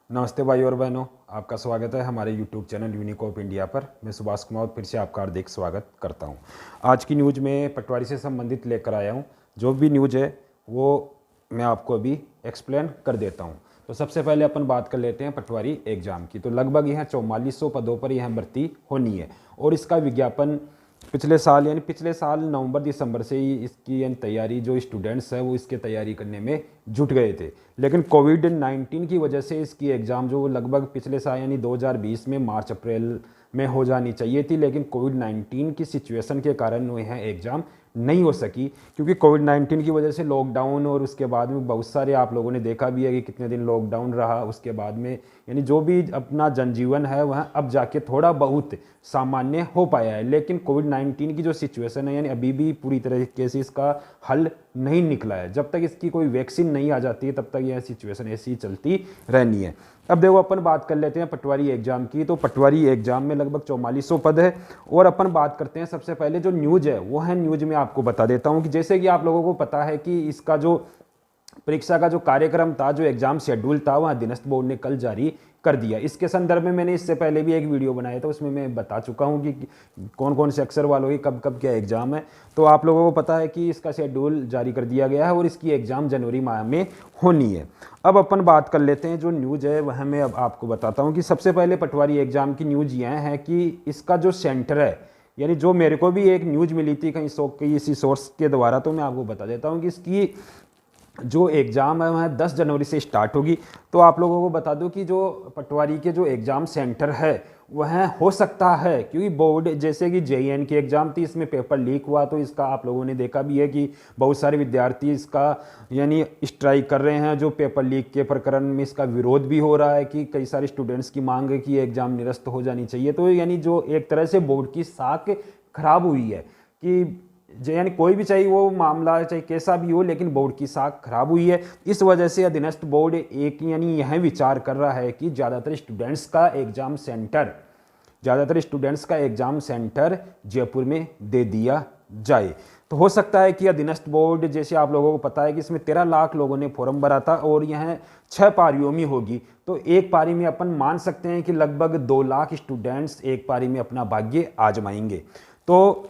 नमस्ते भाई और बहनों, आपका स्वागत है हमारे YouTube channel unique of India पर। मैं सुभाष कुमार फिर से आपका हार्दिक स्वागत करता हूं। आज की न्यूज़ में पटवारी से संबंधित लेकर आया हूं। जो भी न्यूज़ है वो मैं आपको अभी एक्सप्लेन कर देता हूं। तो सबसे पहले अपन बात कर लेते हैं पटवारी एग्ज़ाम की। तो लगभग यहाँ 4400 पदों पर यह भर्ती होनी है और इसका विज्ञापन पिछले साल नवंबर दिसंबर से ही इसकी यानी तैयारी जो स्टूडेंट्स है वो इसके तैयारी करने में जुट गए थे। लेकिन कोविड-19 की वजह से इसकी एग्ज़ाम जो लगभग पिछले साल यानी 2020 में मार्च अप्रैल में हो जानी चाहिए थी, लेकिन कोविड-19 की सिचुएशन के कारण वह एग्ज़ाम नहीं हो सकी। क्योंकि कोविड-19 की वजह से लॉकडाउन और उसके बाद में बहुत सारे आप लोगों ने देखा भी है कि कितने दिन लॉकडाउन रहा। उसके बाद में यानी जो भी अपना जनजीवन है वह अब जाके थोड़ा बहुत सामान्य हो पाया है। लेकिन कोविड-19 की जो सिचुएशन है यानी अभी भी पूरी तरीके से इसका हल नहीं निकला है। जब तक इसकी कोई वैक्सीन नहीं आ जाती है तब तक यह सिचुएशन ऐसी ही चलती रहनी है। अब देखो अपन बात कर लेते हैं पटवारी एग्जाम की। तो पटवारी एग्जाम में लगभग 4400 पद है और अपन बात करते हैं सबसे पहले जो न्यूज़ है वो है, न्यूज़ में आपको बता देता हूं कि जैसे कि आप लोगों को पता है कि इसका जो परीक्षा का जो कार्यक्रम था, जो एग्जाम शेड्यूल था, वह अधीनस्थ बोर्ड ने कल जारी कर दिया। इसके संदर्भ में मैंने इससे पहले भी एक वीडियो बनाया था, उसमें मैं बता चुका हूं कि कौन कौन से अक्षर वालों की कब कब क्या एग्जाम है। तो आप लोगों को पता है कि इसका शेड्यूल जारी कर दिया गया है और इसकी एग्जाम जनवरी माह में होनी है। अब अपन बात कर लेते हैं जो न्यूज़ है वह मैं अब आपको बताता हूँ कि सबसे पहले पटवारी एग्जाम की न्यूज़ यह है कि इसका जो सेंटर है, यानी जो मेरे को भी एक न्यूज़ मिली थी कहीं इसी सोर्स के द्वारा, तो मैं आपको बता देता हूँ कि इसकी जो एग्ज़ाम है वह 10 जनवरी से स्टार्ट होगी। तो आप लोगों को बता दूं कि जो पटवारी के जो एग्ज़ाम सेंटर है वह हो सकता है, क्योंकि बोर्ड जैसे कि जेईएन की एग्ज़ाम थी, इसमें पेपर लीक हुआ, तो इसका आप लोगों ने देखा भी है कि बहुत सारे विद्यार्थी इसका यानी स्ट्राइक कर रहे हैं। जो पेपर लीक के प्रकरण में इसका विरोध भी हो रहा है कि कई सारे स्टूडेंट्स की मांग है कि एग्ज़ाम निरस्त हो जानी चाहिए। तो यानी जो एक तरह से बोर्ड की साख खराब हुई है कि यानी कोई भी चाहे वो मामला चाहे कैसा भी हो, लेकिन बोर्ड की साख खराब हुई है। इस वजह से अधीनस्थ बोर्ड एक यानी यह विचार कर रहा है कि ज़्यादातर स्टूडेंट्स का एग्जाम सेंटर जयपुर में दे दिया जाए। तो हो सकता है कि अधीनस्थ बोर्ड, जैसे आप लोगों को पता है कि इसमें 13 लाख लोगों ने फॉर्म भरा था और यह 6 पारियों में होगी। तो एक पारी में अपन मान सकते हैं कि लगभग 2 लाख स्टूडेंट्स एक पारी में अपना भाग्य आजमाएंगे। तो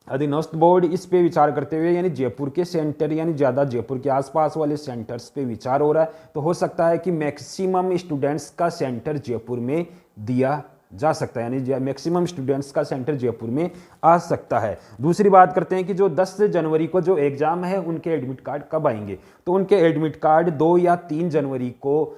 अधीनस्थ बोर्ड इस पे विचार करते हुए यानी जयपुर के सेंटर यानी ज़्यादा जयपुर के आसपास वाले सेंटर्स पे विचार हो रहा है। तो हो सकता है कि मैक्सिमम स्टूडेंट्स का सेंटर जयपुर में दिया जा सकता है, यानी मैक्सिमम स्टूडेंट्स का सेंटर जयपुर में आ सकता है। दूसरी बात करते हैं कि जो 10 जनवरी को जो एग्ज़ाम है उनके एडमिट कार्ड कब आएंगे। तो उनके एडमिट कार्ड 2 या 3 जनवरी को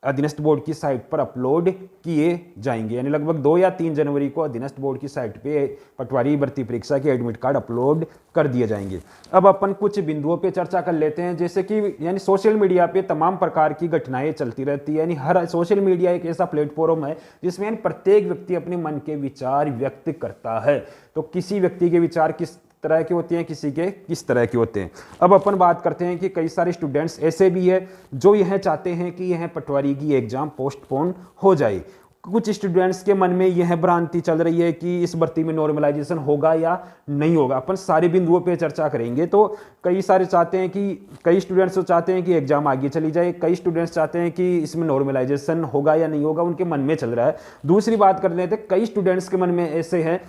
अधीनस्थ बोर्ड की साइट पर अपलोड किए जाएंगे, यानी लगभग 2 या 3 जनवरी को अधीनस्थ बोर्ड की साइट पे पटवारी भर्ती परीक्षा के एडमिट कार्ड अपलोड कर दिए जाएंगे। अब अपन कुछ बिंदुओं पे चर्चा कर लेते हैं, जैसे कि यानी सोशल मीडिया पे तमाम प्रकार की घटनाएं चलती रहती है। यानी हर सोशल मीडिया एक ऐसा प्लेटफॉर्म है जिसमें यानी प्रत्येक व्यक्ति अपने मन के विचार व्यक्त करता है। तो किसी व्यक्ति के विचार किस तरह के होते हैं, किसी के किस तरह के होते हैं। अब अपन बात करते हैं कि कई सारे स्टूडेंट्स ऐसे भी है जो यह चाहते हैं कि यह पटवारी की एग्जाम पोस्टपोन हो जाए। कुछ स्टूडेंट्स के मन में यह भ्रांति चल रही है कि इस भर्ती में नॉर्मलाइजेशन होगा या नहीं होगा। अपन सारे बिंदुओं पे चर्चा करेंगे। तो कई स्टूडेंट्स चाहते हैं कि एग्जाम आगे चली जाए, कई स्टूडेंट्स चाहते हैं कि इसमें नॉर्मलाइजेशन होगा या नहीं होगा, उनके मन में चल रहा है। दूसरी बात कर लेते हैं, कई स्टूडेंट्स के मन में ऐसे हैं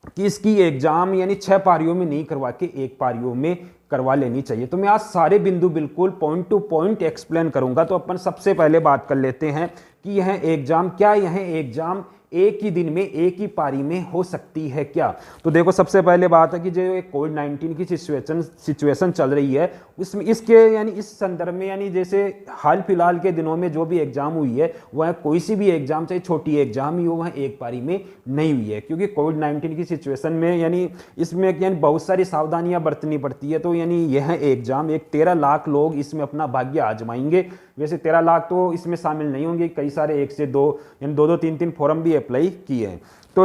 कि इसकी एग्जाम यानी 6 पारियों में नहीं करवा के 1 पारियों में करवा लेनी चाहिए। तो मैं आज सारे बिंदु बिल्कुल पॉइंट टू पॉइंट एक्सप्लेन करूंगा। तो अपन सबसे पहले बात कर लेते हैं कि यह एग्जाम एक ही दिन में एक ही पारी में हो सकती है क्या। तो देखो सबसे पहले बात है कि जो कोविड-19 की सिचुएशन चल रही है उसमें इस संदर्भ में यानी जैसे हाल फिलहाल के दिनों में जो भी एग्जाम हुई है वह कोई सी भी एग्जाम चाहे छोटी एग्जाम ही हो वह एक पारी में नहीं हुई है, क्योंकि कोविड-19 की सिचुएशन में यानी इसमें यानी बहुत सारी सावधानियां बरतनी पड़ती है। तो यानी यह एग्जाम 13 लाख लोग इसमें अपना भाग्य आजमाएंगे। वैसे 13 लाख तो इसमें शामिल नहीं होंगे, कई सारे 1 से 2 यानी 2 3 फॉर्म भी अप्लाई किए हैं। तो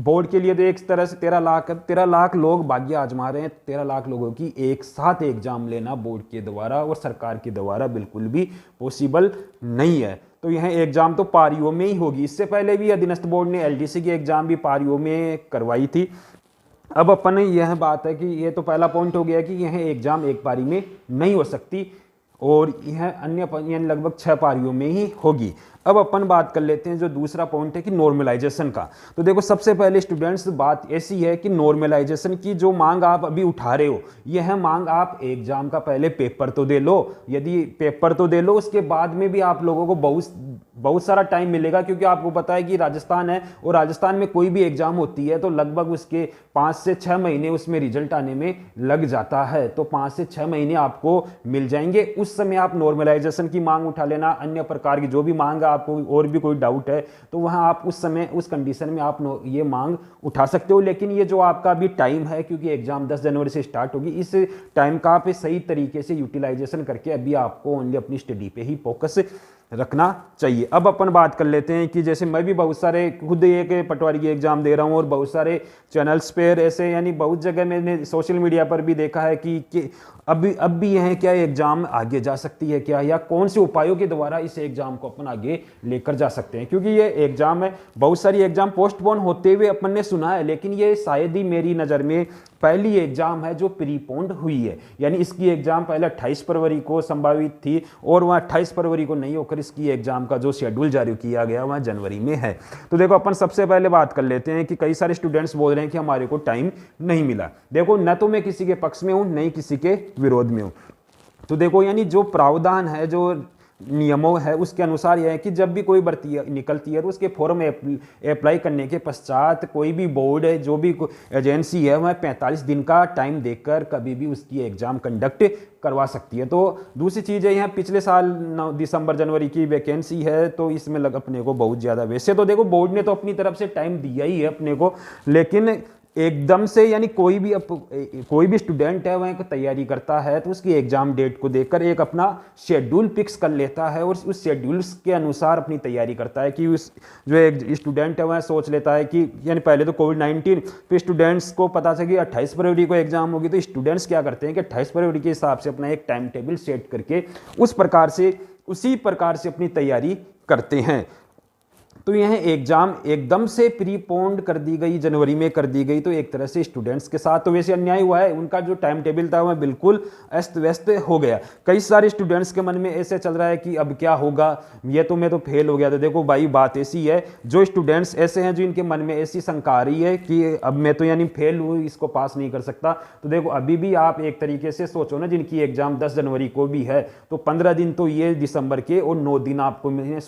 बोर्ड के लिए तो एक तरह से 13 लाख लोग भाग्य आजमा रहे हैं। 13 लाख लोगों की एक साथ एग्जाम लेना बोर्ड के द्वारा और सरकार के द्वारा बिल्कुल भी पॉसिबल नहीं है। तो यह एग्जाम तो पारियों में ही होगी। इससे पहले भी अधीनस्थ बोर्ड ने एलडीसी की एग्जाम भी पारियों में करवाई थी। अब अपन यह बात है कि यह तो पहला पॉइंट हो गया कि यह एग्जाम एक पारी में नहीं हो सकती। और यह अन्य यानी लगभग 6 पारियों में ही होगी। अब अपन बात कर लेते हैं जो दूसरा पॉइंट है कि नॉर्मलाइजेशन का। तो देखो सबसे पहले स्टूडेंट्स बात ऐसी है कि नॉर्मलाइजेशन की जो मांग आप अभी उठा रहे हो, यह मांग आप एग्जाम का पहले पेपर तो दे लो, यदि पेपर तो दे लो, उसके बाद में भी आप लोगों को बहुत सारा टाइम मिलेगा, क्योंकि आपको पता है कि राजस्थान है और राजस्थान में कोई भी एग्जाम होती है तो लगभग उसके 5 से 6 महीने उसमें रिजल्ट आने में लग जाता है। तो 5 से 6 महीने आपको मिल जाएंगे, उस समय आप नॉर्मलाइजेशन की मांग उठा लेना। अन्य प्रकार की जो भी मांग आपको और भी कोई डाउट है तो वहां आप उस समय उस कंडीशन में आप ये मांग उठा सकते हो। लेकिन ये जो आपका अभी टाइम है, क्योंकि एग्जाम 10 जनवरी से स्टार्ट होगी, इस टाइम का आप सही तरीके से यूटिलाइजेशन करके अभी आपको ओनली अपनी स्टडी पे ही फोकस रखना चाहिए। अब अपन बात कर लेते हैं कि जैसे मैं भी बहुत सारे खुद एक पटवारी की एग्जाम दे रहा हूं और बहुत सारे चैनल्स पर ऐसे यानी बहुत जगह मैंने सोशल मीडिया पर भी देखा है कि अब भी यह क्या एग्जाम आगे जा सकती है क्या, या कौन से उपायों के द्वारा इस एग्जाम को अपन आगे लेकर जा सकते हैं। क्योंकि ये एग्जाम है, बहुत सारी एग्जाम पोस्टपोन होते हुए अपन ने सुना है, लेकिन ये शायद ही मेरी नज़र में पहली एग्जाम है जो प्रीपोन्ड हुई है। यानी इसकी एग्जाम पहले 28 फरवरी को संभावित थी और वह 28 फरवरी को नहीं होकर इसकी एग्जाम का जो शेड्यूल जारी किया गया वह जनवरी में है। तो देखो अपन सबसे पहले बात कर लेते हैं कि कई सारे स्टूडेंट्स बोल रहे हैं कि हमारे को टाइम नहीं मिला। देखो न तो मैं किसी के पक्ष में हूं, नहीं किसी के विरोध में हूं। तो देखो यानी जो प्रावधान है, जो नियमों है, उसके अनुसार यह है कि जब भी कोई भर्ती निकलती है तो उसके फॉर्म अप्लाई करने के पश्चात कोई भी बोर्ड है, जो भी एजेंसी है, वह 45 दिन का टाइम देकर कभी भी उसकी एग्जाम कंडक्ट करवा सकती है। तो दूसरी चीज़ है, यहाँ पिछले साल दिसंबर जनवरी की वैकेंसी है, तो इसमें अपने को बहुत ज़्यादा, वैसे तो देखो बोर्ड ने तो अपनी तरफ से टाइम दिया ही है अपने को, लेकिन एकदम से यानी कोई भी स्टूडेंट है वह एक तैयारी करता है तो उसकी एग्जाम डेट को देखकर एक अपना शेड्यूल फिक्स कर लेता है और उस शेड्यूल के अनुसार अपनी तैयारी करता है। कि उस जो एक स्टूडेंट है वह सोच लेता है कि यानी पहले तो कोविड-19, फिर स्टूडेंट्स को पता चला कि 28 फरवरी को एग्जाम होगी, तो स्टूडेंट्स क्या करते हैं कि 28 फरवरी के हिसाब से अपना एक टाइम टेबल सेट करके उसी प्रकार से अपनी तैयारी करते हैं। तो यह एग्जाम एकदम से प्रीपोन्ड कर दी गई, जनवरी में कर दी गई, तो एक तरह से स्टूडेंट्स के साथ तो वैसे अन्याय हुआ है। उनका जो टाइम टेबल था वह बिल्कुल अस्त व्यस्त हो गया। कई सारे स्टूडेंट्स के मन में ऐसे चल रहा है कि अब क्या होगा, ये तो मैं तो फेल हो गया था। देखो भाई बात ऐसी है, जो स्टूडेंट्स ऐसे हैं जो इनके मन में ऐसी शंका आ रही है कि अब मैं तो यानी फेल हूँ, इसको पास नहीं कर सकता, तो देखो अभी भी आप एक तरीके से सोचो ना, जिनकी एग्जाम 10 जनवरी को भी है तो 15 दिन तो ये दिसंबर के और 9 दिन आपको मिले।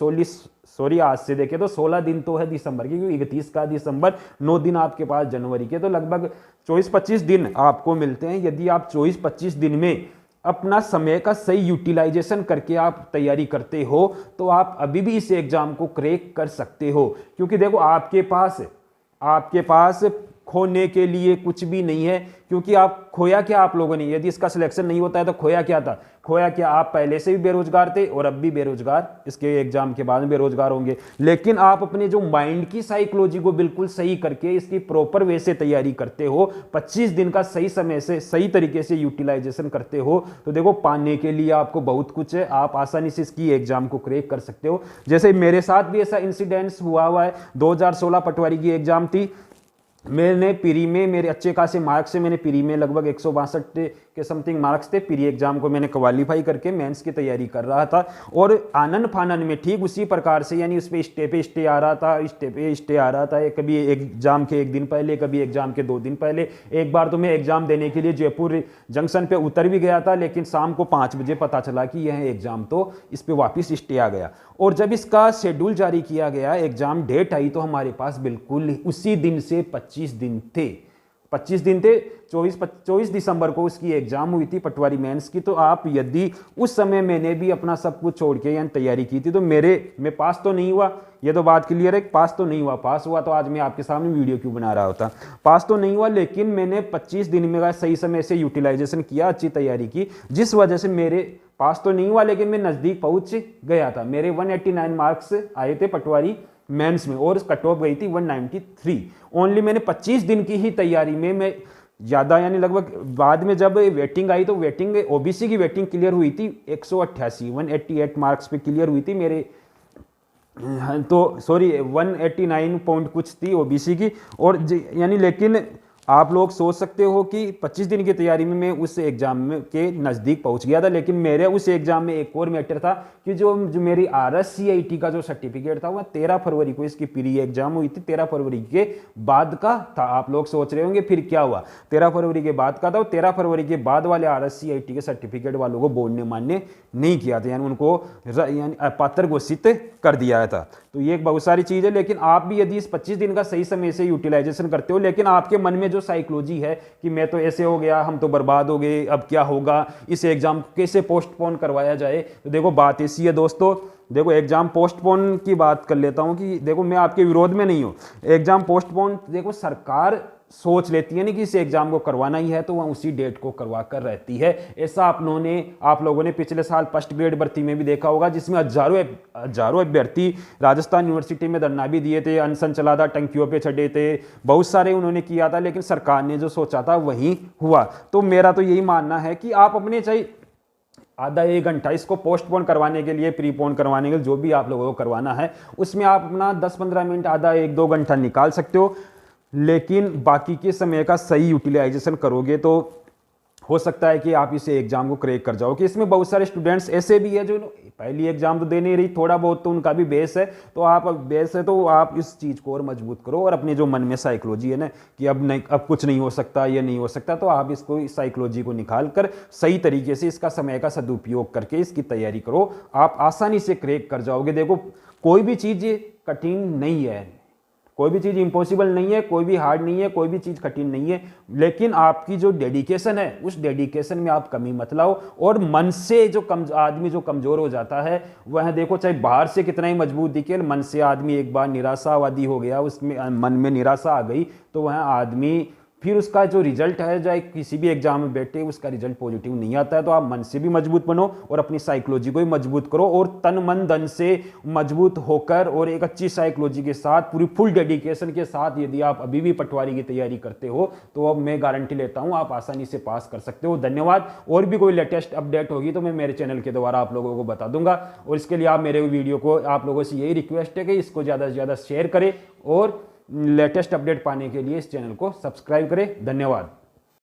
आज से देखें तो 16 दिन तो है दिसंबर के, क्योंकि 31 का दिसंबर, 9 दिन आपके पास जनवरी के, तो लगभग 24-25 दिन आपको मिलते हैं। यदि आप 24-25 दिन में अपना समय का सही यूटिलाइजेशन करके आप तैयारी करते हो तो आप अभी भी इस एग्जाम को क्रैक कर सकते हो। क्योंकि देखो आपके पास खोने के लिए कुछ भी नहीं है, क्योंकि आप खोया क्या आप लोगों ने, यदि इसका सिलेक्शन नहीं होता है तो खोया क्या था, खोया क्या आप पहले से भी बेरोजगार थे और अब भी बेरोजगार, इसके एग्जाम के बाद में बेरोजगार होंगे। लेकिन आप अपने जो माइंड की साइकोलॉजी को बिल्कुल सही करके इसकी प्रॉपर वे से तैयारी करते हो, 25 दिन का सही समय से सही तरीके से यूटिलाइजेशन करते हो, तो देखो पाने के लिए आपको बहुत कुछ है, आप आसानी से इसकी एग्जाम को क्रैक कर सकते हो। जैसे मेरे साथ भी ऐसा इंसिडेंट्स हुआ है। 2016 पटवारी की एग्जाम थी, मैंने प्री में मेरे अच्छे खासे मार्क्स से मैंने प्री में लगभग 162 के समथिंग मार्क्स थे। प्री एग्जाम को मैंने क्वालिफाई करके मेंस की तैयारी कर रहा था और आनन फानन में ठीक उसी प्रकार से यानी उस पर स्टे आ रहा था, स्टे आ रहा था, कभी एग्जाम के 1 दिन पहले, कभी एग्जाम के 2 दिन पहले। एक बार तो मैं एग्जाम देने के लिए जयपुर जंक्शन पे उतर भी गया था, लेकिन शाम को 5 बजे पता चला कि यह एग्जाम तो इस पर वापस स्टे आ गया। और जब इसका शेड्यूल जारी किया गया, एग्जाम डेट आई, तो हमारे पास बिल्कुल उसी दिन से 25 दिन थे। 24 दिसंबर को उसकी एग्जाम हुई थी पटवारी मेंस की। तो आप यदि उस समय मैंने भी अपना सब कुछ छोड़ के यानी तैयारी की थी तो मैं पास तो नहीं हुआ, ये तो बात क्लियर है, पास तो नहीं हुआ। पास हुआ तो आज मैं आपके सामने वीडियो क्यों बना रहा होता। पास तो नहीं हुआ, लेकिन मैंने 25 दिन में सही समय से यूटिलाइजेशन किया, अच्छी तैयारी की, जिस वजह से मेरे पास तो नहीं हुआ लेकिन मैं नज़दीक पहुंच गया था। मेरे 189 मार्क्स आए थे पटवारी मेंस में और कट ऑफ गई थी 193। ओनली मैंने 25 दिन की ही तैयारी में मैं ज़्यादा यानी लगभग बाद में जब वेटिंग आई तो वेटिंग ओबीसी की वेटिंग क्लियर हुई थी 188 मार्क्स पे क्लियर हुई थी मेरे, तो सॉरी 189 पॉइंट कुछ थी ओबीसी की। और यानी लेकिन आप लोग सोच सकते हो कि 25 दिन की तैयारी में मैं उस एग्जाम में के नज़दीक पहुंच गया था, लेकिन मेरे उस एग्जाम में एक और मैटर था कि जो मेरी RSCIT का जो सर्टिफिकेट था वह 13 फरवरी को इसकी प्री एग्जाम हुई थी, 13 फरवरी के बाद का था। आप लोग सोच रहे होंगे फिर क्या हुआ, 13 फरवरी के बाद का था, 13 फरवरी के बाद वाले RSCIT के सर्टिफिकेट वालों को बोर्ड ने मान्य नहीं किया था, यानी उनको यानी अपात्र घोषित कर दिया था। तो ये एक बहुत सारी चीज़ है। लेकिन आप भी यदि इस 25 दिन का सही समय से यूटिलाइजेशन करते हो, लेकिन आपके मन में जो साइकोलॉजी है कि मैं तो ऐसे हो गया, हम तो बर्बाद हो गए, अब क्या होगा, इस एग्जाम को कैसे पोस्टपोन करवाया जाए, तो देखो बात ऐसी है दोस्तों, देखो एग्जाम पोस्टपोन की बात कर लेता हूं कि देखो मैं आपके विरोध में नहीं हूं। एग्जाम पोस्टपोन देखो सरकार सोच लेती है ना कि इस एग्जाम को करवाना ही है तो वह उसी डेट को करवा कर रहती है। ऐसा आप लोगों ने पिछले साल फर्स्ट ग्रेड भर्ती में भी देखा होगा, जिसमें हजारों अभ्यर्थी राजस्थान यूनिवर्सिटी में धरना भी दिए थे, अनशन चला था, टंकियों पे चढ़े थे, बहुत सारे उन्होंने किया था, लेकिन सरकार ने जो सोचा था वही हुआ। तो मेरा तो यही मानना है कि आप अपने चाहे आधा 1 घंटा इसको पोस्टपोन करवाने के लिए, प्रीपोन करवाने के लिए, जो भी आप लोगों को करवाना है उसमें आप अपना 10-15 मिनट, आधा 1-2 घंटा निकाल सकते हो, लेकिन बाकी के समय का सही यूटिलाइजेशन करोगे तो हो सकता है कि आप इसे एग्जाम को क्रैक कर जाओ। कि इसमें बहुत सारे स्टूडेंट्स ऐसे भी है जो पहली एग्जाम तो दे नहीं रही, थोड़ा बहुत तो उनका भी बेस है, तो आप इस चीज़ को और मजबूत करो और अपने जो मन में साइकोलॉजी है ना कि अब कुछ नहीं हो सकता, ये नहीं हो सकता, तो आप इसको, इस साइकोलॉजी को निकाल कर सही तरीके से इसका समय का सदुपयोग करके इसकी तैयारी करो, आप आसानी से क्रैक कर जाओगे। देखो कोई भी चीज़ कठिन नहीं है, कोई भी चीज़ इम्पॉसिबल नहीं है, कोई भी हार्ड नहीं है, कोई भी चीज़ कठिन नहीं है, लेकिन आपकी जो डेडिकेशन है उस डेडिकेशन में आप कमी मत लाओ। और मन से आदमी जो कमज़ोर हो जाता है वह देखो चाहे बाहर से कितना ही मजबूत दिखे, मन से आदमी एक बार निराशावादी हो गया, उसमें मन में निराशा आ गई, तो वह आदमी फिर उसका जो रिजल्ट है, चाहे किसी भी एग्जाम में बैठे उसका रिजल्ट पॉजिटिव नहीं आता है। तो आप मन से भी मजबूत बनो और अपनी साइकोलॉजी को भी मजबूत करो, और तन मन धन से मजबूत होकर और एक अच्छी साइकोलॉजी के साथ, पूरी फुल डेडिकेशन के साथ यदि आप अभी भी पटवारी की तैयारी करते हो तो अब मैं गारंटी लेता हूं आप आसानी से पास कर सकते हो। धन्यवाद। और भी कोई लेटेस्ट अपडेट होगी तो मैं मेरे चैनल के द्वारा आप लोगों को बता दूंगा, और इसके लिए आप मेरे वीडियो को, आप लोगों से यही रिक्वेस्ट है कि इसको ज़्यादा से ज़्यादा शेयर करें और लेटेस्ट अपडेट पाने के लिए इस चैनल को सब्सक्राइब करें। धन्यवाद।